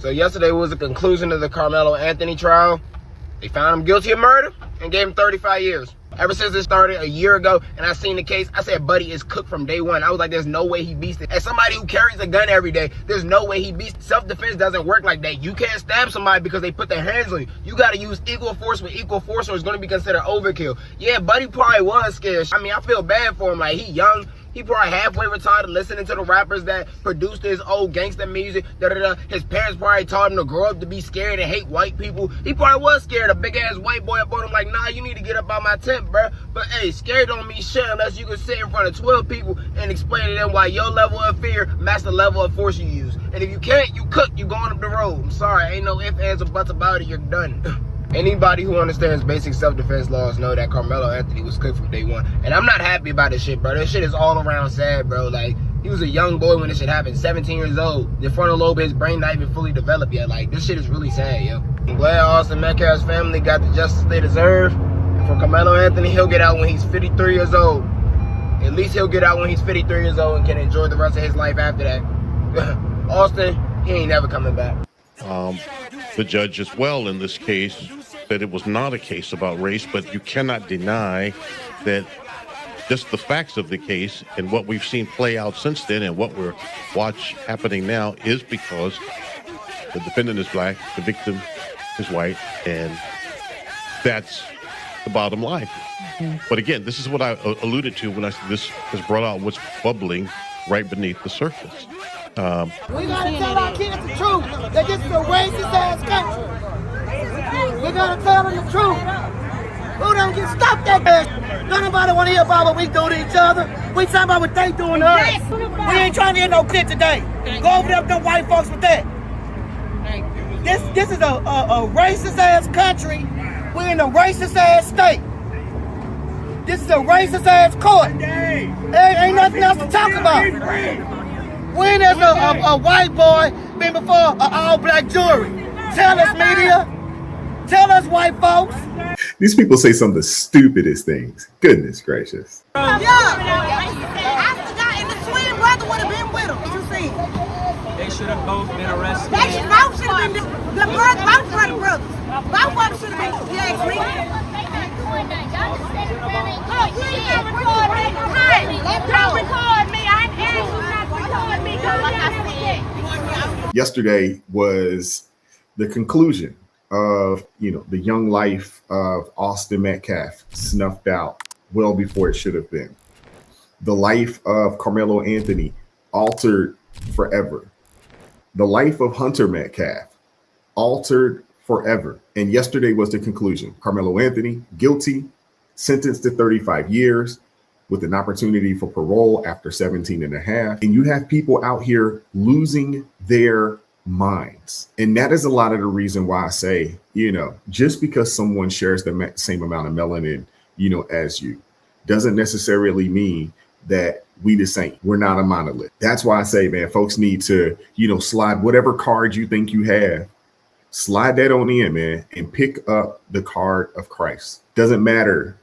So yesterday was the conclusion of the Karmelo Anthony trial. They found him guilty of murder and gave him 35 years. Ever since it started a year ago and I seen the case, I said, buddy, it's cooked from day one. I was like, there's no way he beats it. As somebody who carries a gun every day, there's no way he beats it. Self-defense doesn't work like that. You can't stab somebody because they put their hands on you. You got to use equal force with equal force or it's going to be considered overkill. Yeah, buddy probably was scared. I mean, I feel bad for him. Like, he young. He probably halfway retired listening to the rappers that produced his old gangster music. His parents probably taught him to grow up to be scared and hate white people. He probably was scared. A big ass white boy up on him like, nah, you need to get up out my tent, bro. But hey, scared don't mean shit unless you can sit in front of 12 people and explain to them why your level of fear matches the level of force you use. And if you can't, you cook, you going up the road. I'm sorry, ain't no ifs, ands, or buts about it, you're done. Anybody who understands basic self-defense laws know that Karmelo Anthony was cooked from day one. And I'm not happy about this shit, bro. This shit is all around sad, bro. Like, he was a young boy when this shit happened, 17 years old. The frontal lobe of his brain not even fully developed yet. Like, this shit is really sad, yo. I'm glad Austin Metcalf's family got the justice they deserve. And for Karmelo Anthony, he'll get out when he's 53 years old. At least he'll get out when he's 53 years old and can enjoy the rest of his life after that. Austin, he ain't never coming back. The judge as well in this case said it was not a case about race, but you cannot deny that just the facts of the case and what we've seen play out since then and what we're watching happening now is because the defendant is black, the victim is white, and that's the bottom line. But again, this is what I alluded to when I said this has brought out what's bubbling right beneath the surface. We gotta tell our kids the truth, that this is a racist ass country. We gotta tell them the truth. Who don't get stopped that ass? Nobody wanna hear about what we do to each other. We talking about what they doing to us. We ain't trying to hear no kid today. Go over there with them white folks with that. This is a racist ass country. We're in a racist ass state. This is a racist ass court. Ain't nothing else to talk about. When has a white boy been before an all-black jury? Tell us, media. Tell us, white folks. These people say some of the stupidest things. Goodness gracious. Yeah. I forgot, and the twin brother would have been with him. You see? They should have both been arrested. They both should have been the both brother brothers. Both of them should have been. You ask me? Don't record me. I ain't asked you not to record me. Like I said. Yesterday was the conclusion of, the young life of Austin Metcalf snuffed out well before it should have been. The life of Karmelo Anthony altered forever. The life of Hunter Metcalf altered forever. And yesterday was the conclusion. Karmelo Anthony, guilty, sentenced to 35 years with an opportunity for parole after 17 and a half. And you have people out here losing their minds. And that is a lot of the reason why I say, just because someone shares the same amount of melanin, as you, doesn't necessarily mean that we the same. We're not a monolith. That's why I say, man, folks need to, slide whatever card you think you have, slide that on in, man, and pick up the card of Christ. Doesn't matter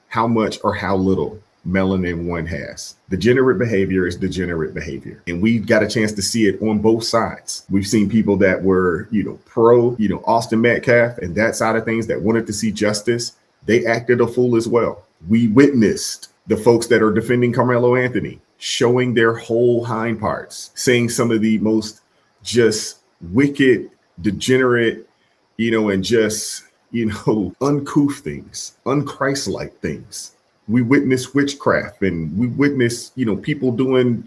how much or how little melanin one has. Degenerate behavior is degenerate behavior. And we got a chance to see it on both sides. We've seen people that were, pro, Austin Metcalf and that side of things that wanted to see justice. They acted a fool as well. We witnessed the folks that are defending Karmelo Anthony showing their whole hind parts, saying some of the most just wicked, degenerate, and just, uncouth things, unchristlike things. We witness witchcraft and we witness, people doing,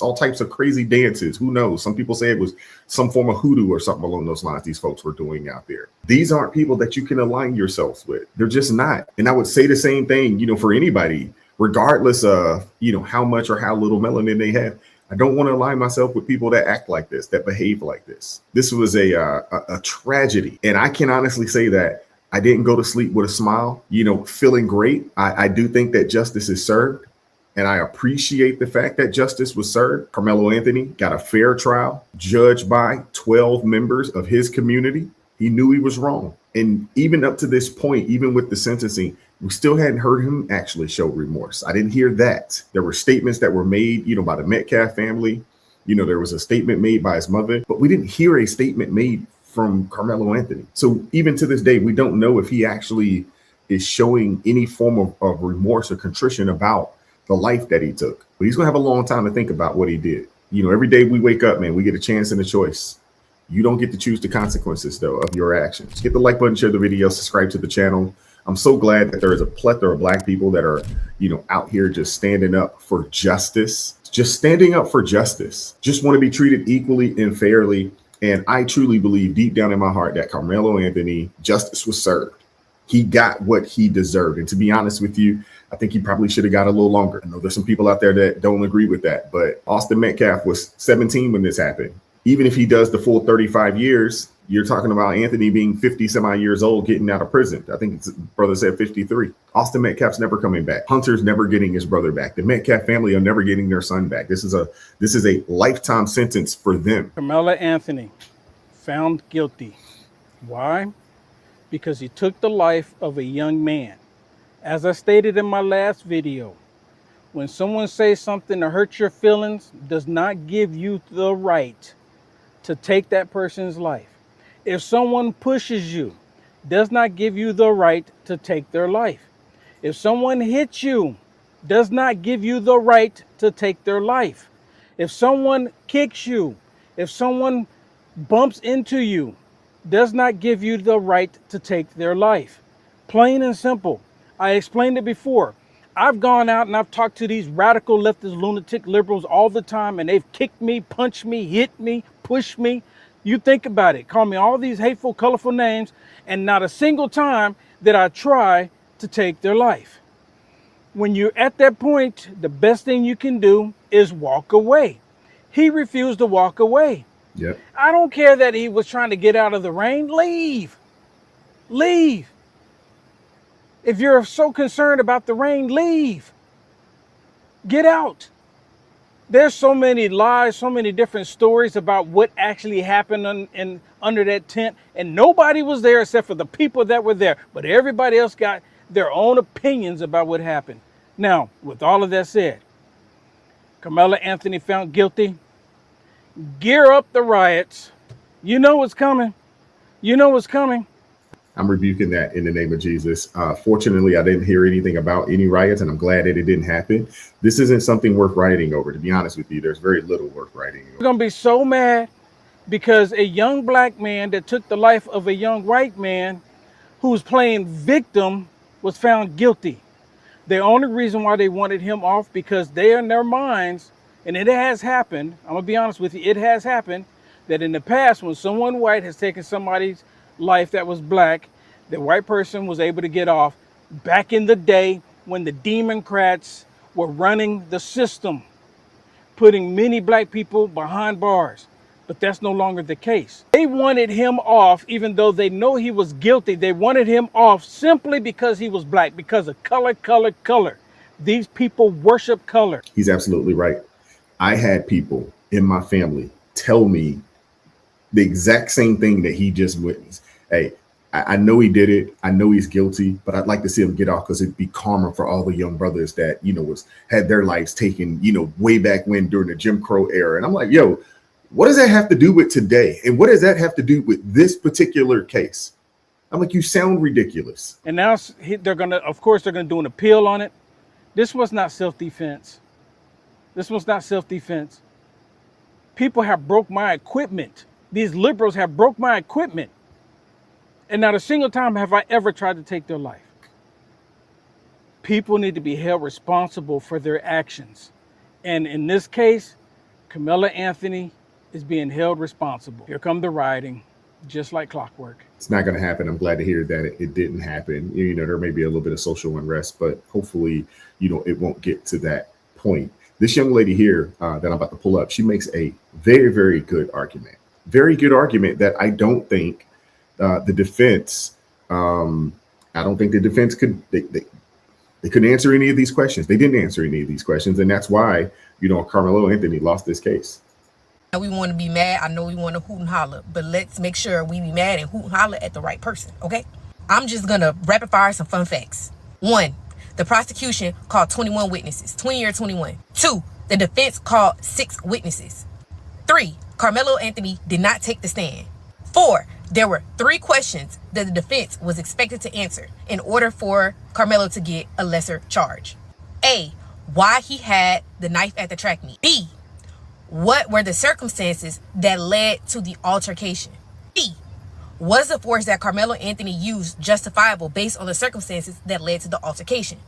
all types of crazy dances. Who knows? Some people say it was some form of hoodoo or something along those lines these folks were doing out there. These aren't people that you can align yourselves with. They're just not. And I would say the same thing, for anybody, regardless of, how much or how little melanin they have. I don't want to align myself with people that act like this, that behave like this. This was a tragedy. And I can honestly say that I didn't go to sleep with a smile, feeling great. I do think that justice is served. And I appreciate the fact that justice was served. Karmelo Anthony got a fair trial, judged by 12 members of his community. He knew he was wrong. And even up to this point, even with the sentencing, we still hadn't heard him actually show remorse. I didn't hear that. There were statements that were made, by the Metcalf family, There was a statement made by his mother, but we didn't hear a statement made from Karmelo Anthony. So even to this day, we don't know if he actually is showing any form of remorse or contrition about the life that he took. But he's going to have a long time to think about what he did. Every day we wake up, man, we get a chance and a choice. You don't get to choose the consequences, though, of your actions. Hit the like button, share the video, subscribe to the channel. I'm so glad that there is a plethora of Black people that are, out here just standing up for justice, just standing up for justice, just want to be treated equally and fairly. And I truly believe deep down in my heart that Karmelo Anthony, justice was served. He got what he deserved. And to be honest with you, I think he probably should have got a little longer. I know there's some people out there that don't agree with that, but Austin Metcalf was 17 when this happened. Even if he does the full 35 years, you're talking about Anthony being 50 some odd years old, getting out of prison. I think his brother said 53. Austin Metcalf's never coming back. Hunter's never getting his brother back. The Metcalf family are never getting their son back. This is a lifetime sentence for them. Karmelo Anthony found guilty. Why? Because he took the life of a young man. As I stated in my last video, when someone says something to hurt your feelings, does not give you the right to take that person's life. If someone pushes you, does not give you the right to take their life. If someone hits you, does not give you the right to take their life. If someone kicks you, if someone bumps into you, does not give you the right to take their life. Plain and simple. I explained it before. I've gone out and I've talked to these radical leftist lunatic liberals all the time, and they've kicked me, punched me, hit me, pushed me. You think about it. Call me all these hateful, colorful names, and not a single time did I try to take their life. When you're at that point, the best thing you can do is walk away. He refused to walk away. Yep. I don't care that he was trying to get out of the rain. Leave. Leave. If you're so concerned about the rain, leave. Get out. There's so many lies, so many different stories about what actually happened under that tent, and nobody was there except for the people that were there. But everybody else got their own opinions about what happened. Now, with all of that said, Karmelo Anthony found guilty. Gear up the riots. You know what's coming. You know what's coming. I'm rebuking that in the name of Jesus. Fortunately, I didn't hear anything about any riots, and I'm glad that it didn't happen. This isn't something worth rioting over. To be honest with you, there's very little worth rioting over. We're going to be so mad because a young Black man that took the life of a young white man who was playing victim was found guilty. The only reason why they wanted him off, because they in their minds, and it has happened, I'm going to be honest with you, it has happened, that in the past when someone white has taken somebody's life that was Black, the white person was able to get off. Back in the day when the Democrats were running the system, putting many Black people behind bars. But that's no longer the case. They wanted him off, even though they know he was guilty. They wanted him off simply because he was Black, because of color. These people worship color. He's absolutely right. I had people in my family tell me the exact same thing that he just witnessed. Hey, I know he did it. I know he's guilty, but I'd like to see him get off because it'd be karma for all the young brothers that, had their lives taken, way back when during the Jim Crow era. And I'm like, yo, what does that have to do with today? And what does that have to do with this particular case? I'm like, you sound ridiculous. And now they're going to do an appeal on it. This was not self-defense. This was not self-defense. People have broke my equipment. These liberals have broke my equipment. And not a single time have I ever tried to take their life. People need to be held responsible for their actions. And in this case, Karmelo Anthony is being held responsible. Here come the rioting, just like clockwork. It's not going to happen. I'm glad to hear that it didn't happen. There may be a little bit of social unrest, but hopefully, it won't get to that point. This young lady here that I'm about to pull up, she makes a very, very good argument. Very good argument that I don't think the defense, I don't think the defense could, they couldn't answer any of these questions. They didn't answer any of these questions. And that's why, Karmelo Anthony lost this case. We want to be mad. I know we want to hoot and holler, but let's make sure we be mad and hoot and holler at the right person, okay? I'm just going to rapid fire some fun facts. 1, the prosecution called 21 witnesses, 20 or 21. 2, the defense called 6 witnesses. 3, Karmelo Anthony did not take the stand. 4, there were 3 questions that the defense was expected to answer in order for Karmelo to get a lesser charge. A, why he had the knife at the track meet. B, what were the circumstances that led to the altercation. C, was the force that Karmelo Anthony used justifiable based on the circumstances that led to the altercation.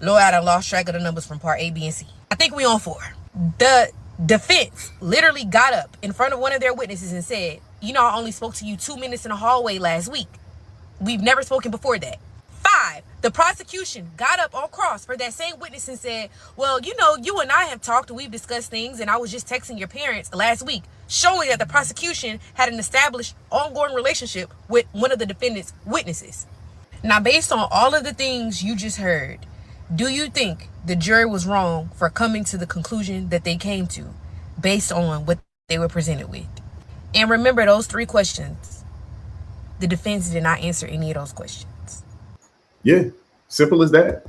Lord, I done lost track of the numbers from part A, B, and C. I think we on 4. The defense literally got up in front of one of their witnesses and said, you know, I only spoke to you 2 minutes in the hallway last week. We've never spoken before that. 5, the prosecution got up on cross for that same witness and said, well, you know, you and I have talked and we've discussed things, and I was just texting your parents last week, showing that the prosecution had an established ongoing relationship with one of the defendant's witnesses. Now, based on all of the things you just heard, do you think the jury was wrong for coming to the conclusion that they came to based on what they were presented with? And remember those 3 questions. The defense did not answer any of those questions. Yeah, simple as that.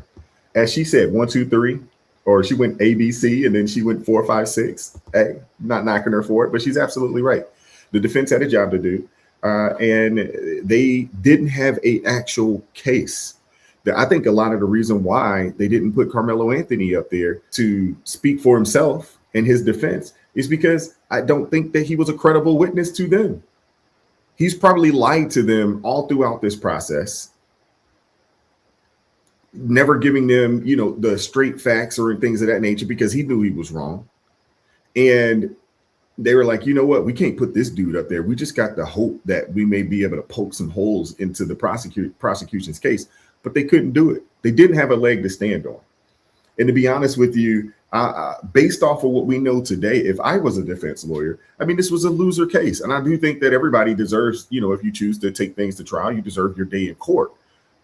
As she said, 1, 2, 3, or she went A, B, C, and then she went 4, 5, 6. Hey, not knocking her for it, but she's absolutely right. The defense had a job to do, and they didn't have an actual case. I think a lot of the reason why they didn't put Karmelo Anthony up there to speak for himself in his defense is because I don't think that he was a credible witness to them. He's probably lied to them all throughout this process, never giving them, you know, the straight facts or things of that nature because he knew he was wrong. And they were like, you know what, we can't put this dude up there. We just got the hope that we may be able to poke some holes into the prosecution's case, but they couldn't do it. They didn't have a leg to stand on. And to be honest with you, based off of what we know today, if I was a defense lawyer, I mean, this was a loser case. And I do think that everybody deserves, you know, if you choose to take things to trial, you deserve your day in court.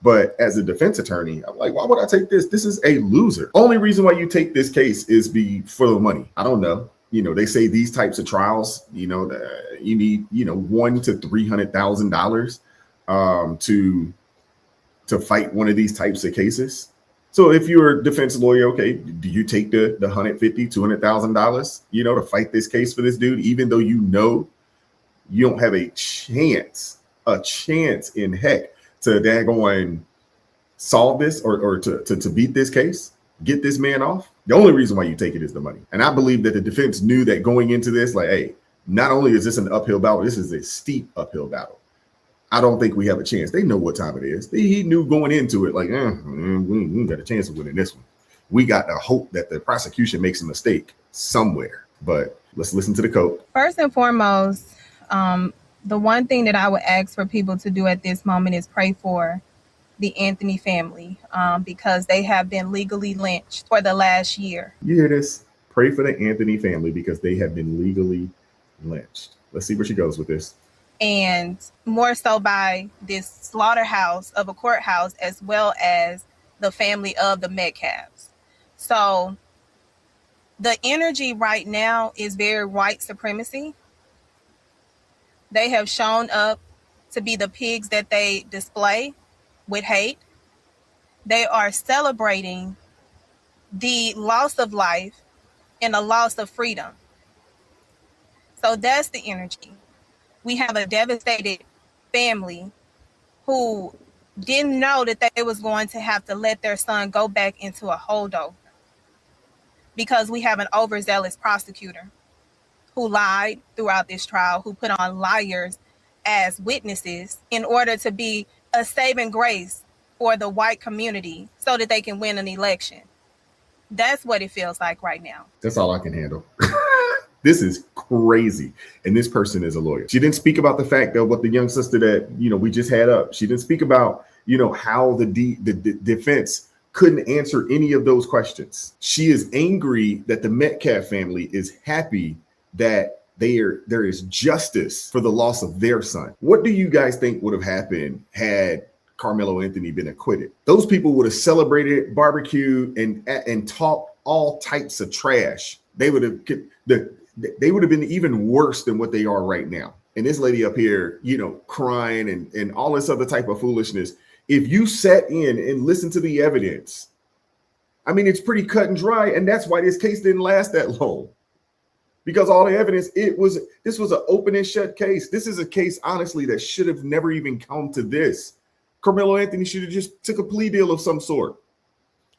But as a defense attorney, I'm like, why would I take this? This is a loser. Only reason why you take this case is for the money. I don't know. You know, they say these types of trials, you know, you need, you know, $100,000 to $300,000 to fight one of these types of cases. So if you're a defense lawyer, okay, do you take the $150,000, $200,000, you know, to fight this case for this dude, even though you know you don't have a chance in heck to daggone solve this or to beat this case, get this man off? The only reason why you take it is the money. And I believe that the defense knew that going into this, like, hey, not only is this an uphill battle, this is a steep uphill battle. I don't think we have a chance. They know what time it is. He knew going into it, like, we ain't got a chance of winning this one. We got to hope that the prosecution makes a mistake somewhere. But let's listen to the code. First and foremost, the one thing that I would ask for people to do at this moment is pray for the Anthony family, because they have been legally lynched for the last year. You hear this? Pray for the Anthony family because they have been legally lynched. Let's see where she goes with this. And more so by this slaughterhouse of a courthouse, as well as the family of the Metcalfs. So the energy right now is very white supremacy. They have shown up to be the pigs that they display with hate. They are celebrating the loss of life and the loss of freedom. So that's the energy. We have a devastated family who didn't know that they was going to have to let their son go back into a holdover because we have an overzealous prosecutor who lied throughout this trial, who put on liars as witnesses in order to be a saving grace for the white community so that they can win an election. That's what it feels like right now. That's all I can handle. This is crazy. And this person is a lawyer. She didn't speak about the fact of what the young sister that, you know, we just had up. She didn't speak about, you know, how the defense couldn't answer any of those questions. She is angry that the Metcalf family is happy that there is justice for the loss of their son. What do you guys think would have happened had Karmelo Anthony been acquitted? Those people would have celebrated, barbecued, and talked all types of trash. They would have been even worse than what they are right now. And this lady up here, you know, crying and all this other type of foolishness. If you sat in and listened to the evidence, I mean, it's pretty cut and dry. And that's why this case didn't last that long. because all the evidence, this was an open and shut case. This is a case, honestly, that should have never even come to this. Karmelo Anthony should have just took a plea deal of some sort.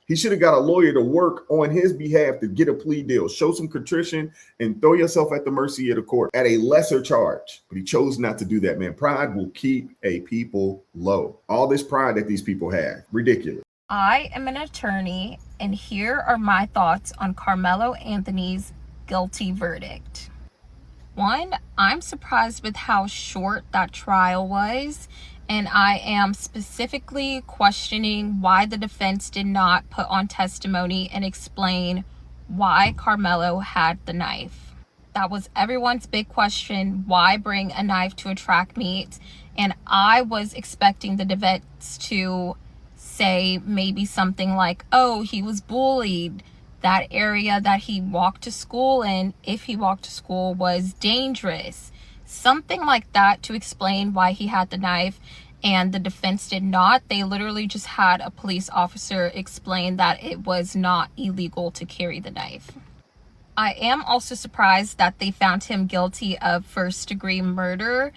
He should have got a lawyer to work on his behalf to get a plea deal, show some contrition, and throw yourself at the mercy of the court at a lesser charge. But he chose not to do that, man. Pride will keep a people low. All this pride that these people have, ridiculous. I am an attorney, and here are my thoughts on Karmelo Anthony's guilty verdict. One, I'm surprised with how short that trial was, and I am specifically questioning why the defense did not put on testimony and explain why Karmelo had the knife. That was everyone's big question. Why bring a knife to a track meet? And I was expecting the defense to say maybe something like, oh, he was bullied. That area that he walked to school in, if he walked to school, was dangerous. Something like that to explain why he had the knife, and the defense did not. They literally just had a police officer explain that it was not illegal to carry the knife. I am also surprised that they found him guilty of first-degree murder.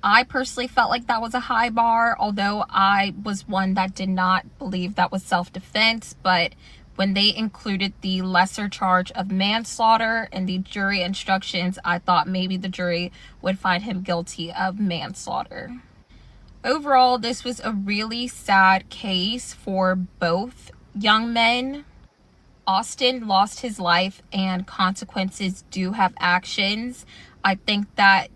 I personally felt like that was a high bar, although I was one that did not believe that was self-defense, but when they included the lesser charge of manslaughter in the jury instructions, I thought maybe the jury would find him guilty of manslaughter. Overall, this was a really sad case for both young men. Austin lost his life, and consequences do have actions. I think that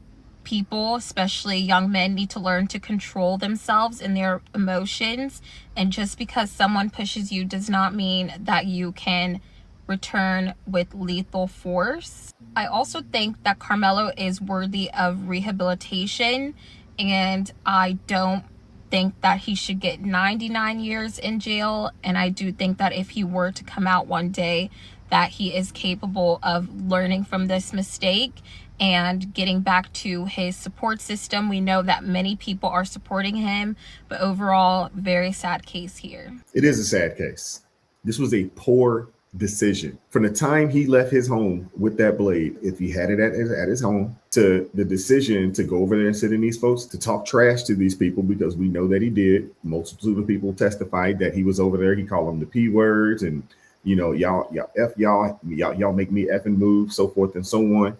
people, especially young men, need to learn to control themselves and their emotions. And just because someone pushes you does not mean that you can return with lethal force. I also think that Karmelo is worthy of rehabilitation, and I don't think that he should get 99 years in jail. And I do think that if he were to come out one day, that he is capable of learning from this mistake and getting back to his support system. We know that many people are supporting him, but overall, very sad case here. It is a sad case. This was a poor decision. From the time he left his home with that blade, if he had it at his home, to the decision to go over there and sit in these folks, to talk trash to these people, because we know that he did. Multiple of people testified that he was over there. He called them the P words and, you know, y'all make me effing move, so forth and so on.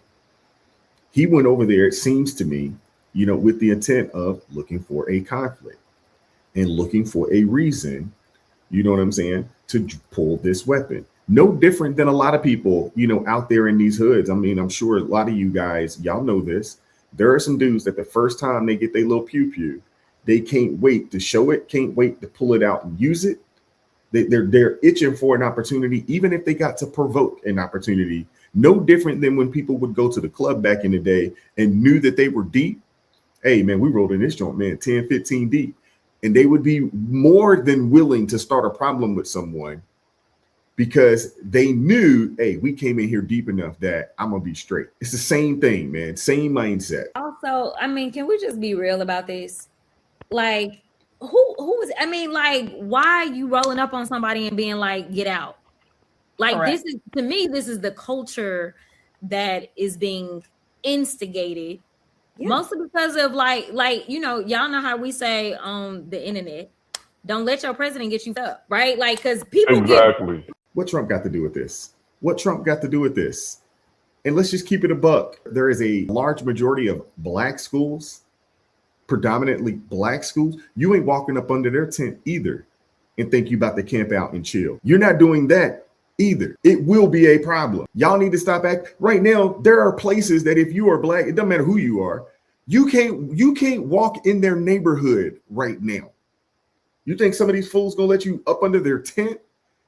He went over there, it seems to me, you know, with the intent of looking for a conflict and looking for a reason, you know what I'm saying, to pull this weapon. No different than a lot of people, you know, out there in these hoods. I mean, I'm sure a lot of you guys, y'all know this. There are some dudes that the first time they get their little pew-pew, they can't wait to show it, can't wait to pull it out and use it. They're itching for an opportunity, even if they got to provoke an opportunity. No different than when people would go to the club back in the day and knew that they were deep. Hey, man, we rolled in this joint, man, 10, 15 deep. And they would be more than willing to start a problem with someone because they knew, hey, we came in here deep enough that I'm going to be straight. It's the same thing, man. Same mindset. Also, I mean, can we just be real about this? Like, who was, I mean, like, why are you rolling up on somebody and being like, get out? Like, correct. This is, to me, this is the culture that is being instigated. Yeah. Mostly because of like, you know, y'all know how we say on the internet, don't let your president get you up, right? Like, because people exactly. What Trump got to do with this? What Trump got to do with this? And let's just keep it a buck. There is a large majority of black schools, predominantly black schools. You ain't walking up under their tent either and think you about to camp out and chill. You're not doing that either. It will be a problem. Y'all need to stop acting. Right now, there are places that if you are black, it doesn't matter who you are, you can't walk in their neighborhood right now. You think some of these fools gonna let you up under their tent?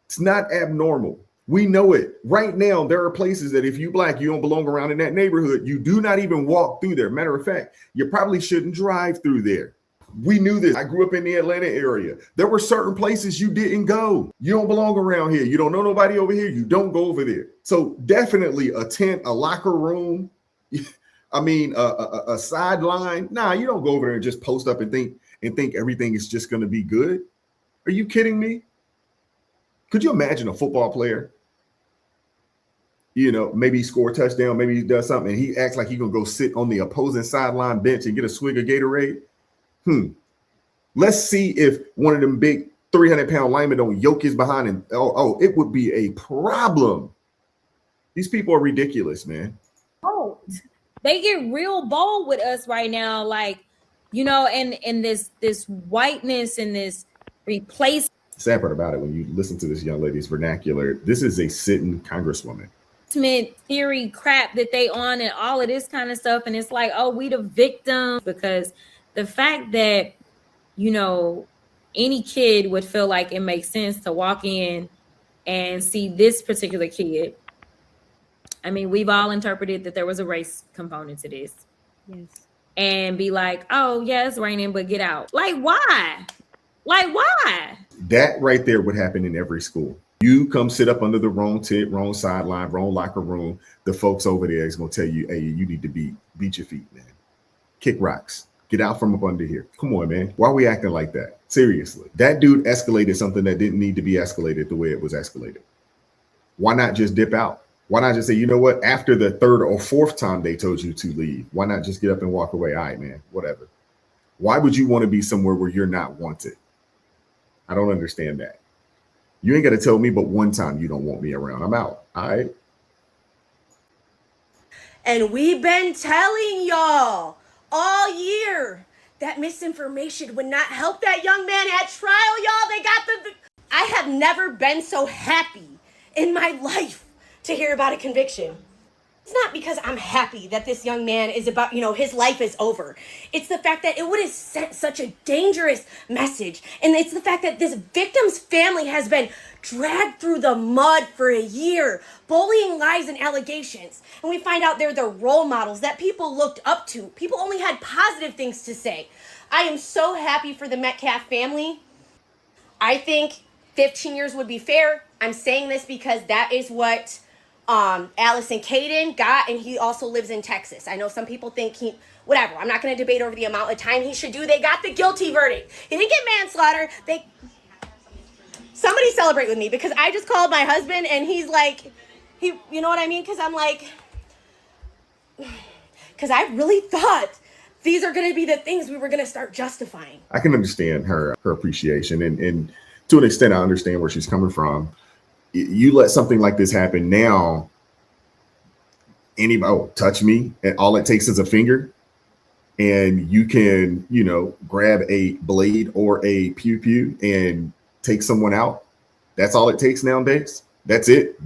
It's not abnormal. We know it. Right now, there are places that if you black, you don't belong around in that neighborhood. You do not even walk through there. Matter of fact, you probably shouldn't drive through there. We knew this. I grew up in the Atlanta area. There were certain places you didn't go. You don't belong around here. You don't know nobody over here. You don't go over there. So definitely a tent, a locker room, I mean, a sideline. Nah, you don't go over there and just post up and think everything is just going to be good. Are you kidding me? Could you imagine a football player You know, maybe he score a touchdown, maybe he does something, and he acts like he's gonna go sit on the opposing sideline bench and get a swig of Gatorade. Let's see if one of them big 300-pound linemen don't yoke his behind, and it would be a problem. These people are ridiculous, man. Oh, they get real bold with us right now, like, you know, and this whiteness and this replace. Sad part about it, when you listen to this young lady's vernacular, this is a sitting congresswoman. Theory crap that they on and all of this kind of stuff, and it's like, oh, we the victim, because the fact that, you know, any kid would feel like it makes sense to walk in and see this particular kid. I mean, we've all interpreted that there was a race component to this. Yes. And be like, oh, yeah, it's raining, but get out. Like, why? Like, why? That right there would happen in every school. You come sit up under the wrong tent, wrong sideline, wrong locker room. The folks over there is going to tell you, hey, you need to beat your feet, man. Kick rocks. Get out from up under here. Come on, man. Why are we acting like that? Seriously. That dude escalated something that didn't need to be escalated the way it was escalated. Why not just dip out? Why not just say, you know what? After the third or fourth time they told you to leave, why not just get up and walk away? All right, man, whatever. Why would you want to be somewhere where you're not wanted? I don't understand that. You ain't got to tell me but one time you don't want me around. I'm out. All right. And we've been telling y'all all year that misinformation would not help that young man at trial, y'all. They got the... I have never been so happy in my life to hear about a conviction. It's not because I'm happy that this young man is about, you know, his life is over. It's the fact that it would have sent such a dangerous message. And it's the fact that this victim's family has been dragged through the mud for a year, bullying, lies, and allegations. And we find out they're the role models that people looked up to. People only had positive things to say. I am so happy for the Metcalf family. I think 15 years would be fair. I'm saying this because that is what Alice and Caden got, and he also lives in Texas. I know some people think whatever. I'm not going to debate over the amount of time he should do. They got the guilty verdict. He didn't get manslaughter. Somebody celebrate with me, because I just called my husband and he's like, you know what I mean? Because I'm like, because I really thought these are going to be the things we were going to start justifying. I can understand her appreciation, and to an extent, I understand where she's coming from. You let something like this happen now, anybody touch me, and all it takes is a finger, and you can, you know, grab a blade or a pew and take someone out. That's all it takes nowadays. That's it.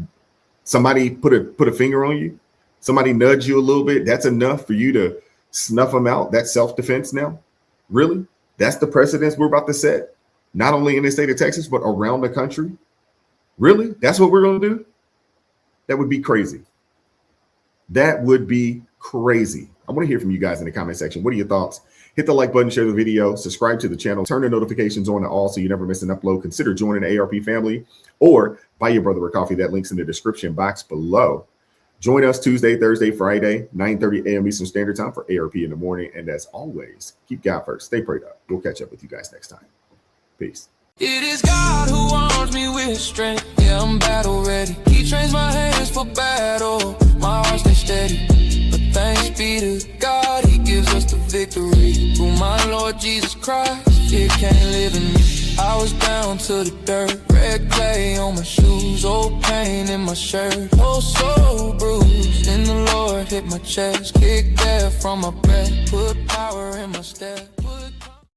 Somebody put a finger on you, somebody nudge you a little bit. That's enough for you to snuff them out. That's self-defense now. Really? That's the precedence we're about to set, not only in the state of Texas, but around the country. Really? That's what we're going to do? That would be crazy. That would be crazy. I want to hear from you guys in the comment section. What are your thoughts? Hit the like button, share the video, subscribe to the channel, turn the notifications on to all so you never miss an upload. Consider joining the ARP family, or buy your brother a coffee. That link's in the description box below. Join us Tuesday, Thursday, Friday, 9:30 a.m. Eastern Standard Time for ARP in the morning. And as always, keep God first. Stay prayed up. We'll catch up with you guys next time. Peace. It is God who arms me with strength. Yeah, I'm battle ready. He trains my hands for battle. My heart stays steady. But thanks be to God, He gives us the victory. Through my Lord Jesus Christ, fear can't live in me. I was down to the dirt, red clay on my shoes, old pain in my shirt, oh so bruised. And the Lord hit my chest, kicked death from my breath, put power in my step.